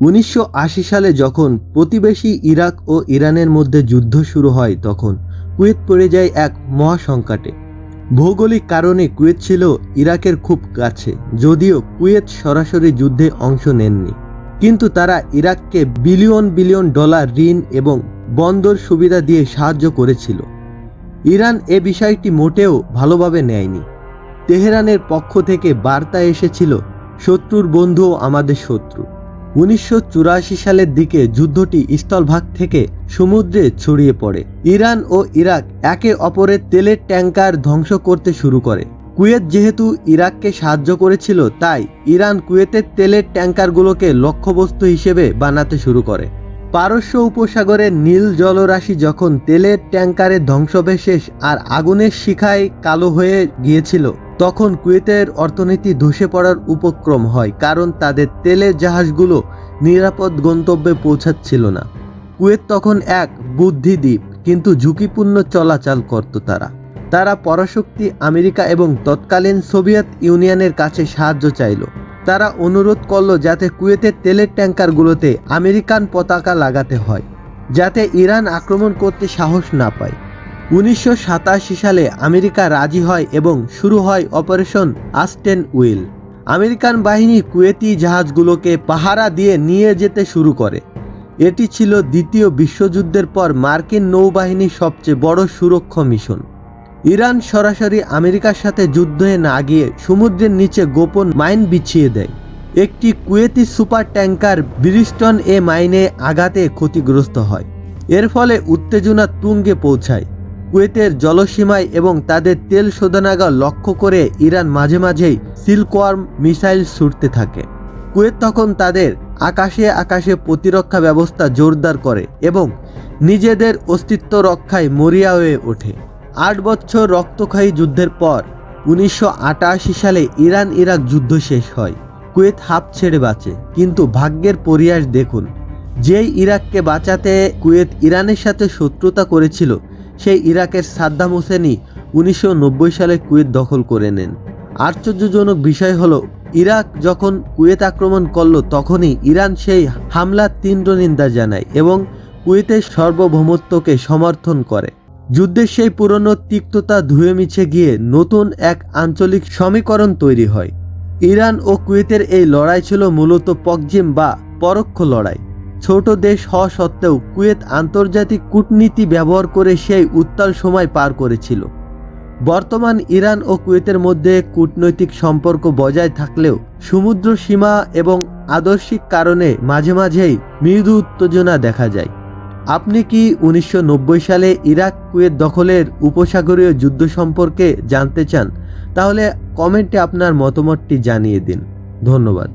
1980 সালে যখন প্রতিবেশী ইরাক ও ইরানের মধ্যে যুদ্ধ শুরু হয় তখন কুয়েত পড়ে যায় এক মহাসংকটে। ভৌগোলিক কারণে কুয়েত ছিল ইরাকের খুব কাছে, যদিও কুয়েত সরাসরি যুদ্ধে অংশ নেননি, কিন্তু তারা ইরাককে বিলিয়ন বিলিয়ন ডলার ঋণ এবং বন্দর সুবিধা দিয়ে সাহায্য করেছিল। ইরান এ বিষয়টি মোটেও ভালোভাবে নেয়নি। তেহরানের পক্ষ থেকে বার্তা এসেছিল, শত্রুর বন্ধুও আমাদের শত্রু। 1984 সালের দিকে যুদ্ধটি স্থলভাগ থেকে সমুদ্রে ছড়িয়ে পড়ে। ইরান ও ইরাক একে অপরের তেলের ট্যাঙ্কার ধ্বংস করতে শুরু করে। কুয়েত যেহেতু ইরাককে সাহায্য করেছিল, তাই ইরান কুয়েতের তেলের ট্যাঙ্কারগুলোকে লক্ষ্যবস্তু হিসেবে বানাতে শুরু করে। পারস্য উপসাগরের নীল জলরাশি যখন তেলের ট্যাঙ্কারের ধ্বংসাবশেষ আর আগুনের শিখায় কালো হয়ে গিয়েছিল, তখন কুয়েতের অর্থনীতি ধসে পড়ার উপক্রম হয়, কারণ তাদের তেলের জাহাজগুলো নিরাপদ গন্তব্যে পৌঁছাচ্ছিল না। কুয়েত তখন এক বুদ্ধিদ্বীপ, কিন্তু ঝুঁকিপূর্ণ চলাচল করত। তারা পরাশক্তি আমেরিকা এবং তৎকালীন সোভিয়েত ইউনিয়নের কাছে সাহায্য চাইল। তারা অনুরোধ করল যাতে কুয়েতের তেলের ট্যাঙ্কারগুলোতে আমেরিকান পতাকা লাগাতে হয়, যাতে ইরান আক্রমণ করতে সাহস না পায়। 1987 সালে আমেরিকা রাজি হয় এবং শুরু হয় অপারেশন আস্টেন উইল। আমেরিকান বাহিনী কুয়েতি জাহাজগুলোকে পাহারা দিয়ে নিয়ে যেতে শুরু করে। এটি ছিল দ্বিতীয় বিশ্বযুদ্ধের পর মার্কিন নৌবাহিনীর সবচেয়ে বড় সুরক্ষা মিশন। ইরান সরাসরি আমেরিকার সাথে যুদ্ধে না গিয়ে সমুদ্রের নিচে গোপন মাইন বিছিয়ে দেয়। একটি কুয়েতি সুপার ট্যাঙ্কার ব্রিস্টন এ মাইনে আঘাতে ক্ষতিগ্রস্ত হয়। এর ফলে উত্তেজনা তুঙ্গে পৌঁছায়। কুয়েতের জলসীমায় এবং তাদের তেল শোধনাগার লক্ষ্য করে ইরান মাঝে মাঝেই সিল্কওয়ার্ম মিসাইল ছুড়তে থাকে। কুয়েত তখন তাদের আকাশে আকাশে প্রতিরক্ষা ব্যবস্থা জোরদার করে এবং নিজেদের অস্তিত্ব রক্ষায় মরিয়া হয়ে ওঠে। 8 বছর রক্তক্ষয়ী যুদ্ধের পর 1988 সালে ইরান ইরাক যুদ্ধ শেষ হয়। কুয়েত হাঁপ ছেড়ে বাঁচে, কিন্তু ভাগ্যের পরিহাস দেখুন, যেই ইরাককে বাঁচাতে কুয়েত ইরানের সাথে শত্রুতা করেছিল, সেই ইরাকের সাদ্দাম হোসেনই 1990 সালে কুয়েত দখল করে নেন। আশ্চর্যজনক বিষয় হলো, ইরাক যখন কুয়েত আক্রমণ করল, তখনই ইরান সেই হামলার তীব্র নিন্দা জানায় এবং কুয়েতের সার্বভৌমত্বকে সমর্থন করে। যুদ্ধের সেই পুরনো তিক্ততা ধুয়ে মুছে গিয়ে নতুন এক আঞ্চলিক সমীকরণ তৈরি হয়। ইরান ও কুয়েতের এই লড়াই ছিল মূলত পশ্চিম বা পরোক্ষ লড়াই। ছোট দেশ হওয়া সত্ত্বেও কুয়েত আন্তর্জাতিক কূটনীতি ব্যবহার করে সেই উত্তাল সময় পার করেছিল। বর্তমান ইরান ও কুয়েতের মধ্যে কূটনৈতিক সম্পর্ক বজায় থাকলেও সমুদ্র সীমা এবং আদর্শিক কারণে মাঝে মাঝেই মৃদু উত্তেজনা দেখা যায়। আপনি কি 1990 সালে ইরাক কুয়েত দখলের উপসাগরীয় যুদ্ধ সম্পর্কে জানতে চান? তাহলে কমেন্টে আপনার মতামতটি জানিয়ে দিন। ধন্যবাদ।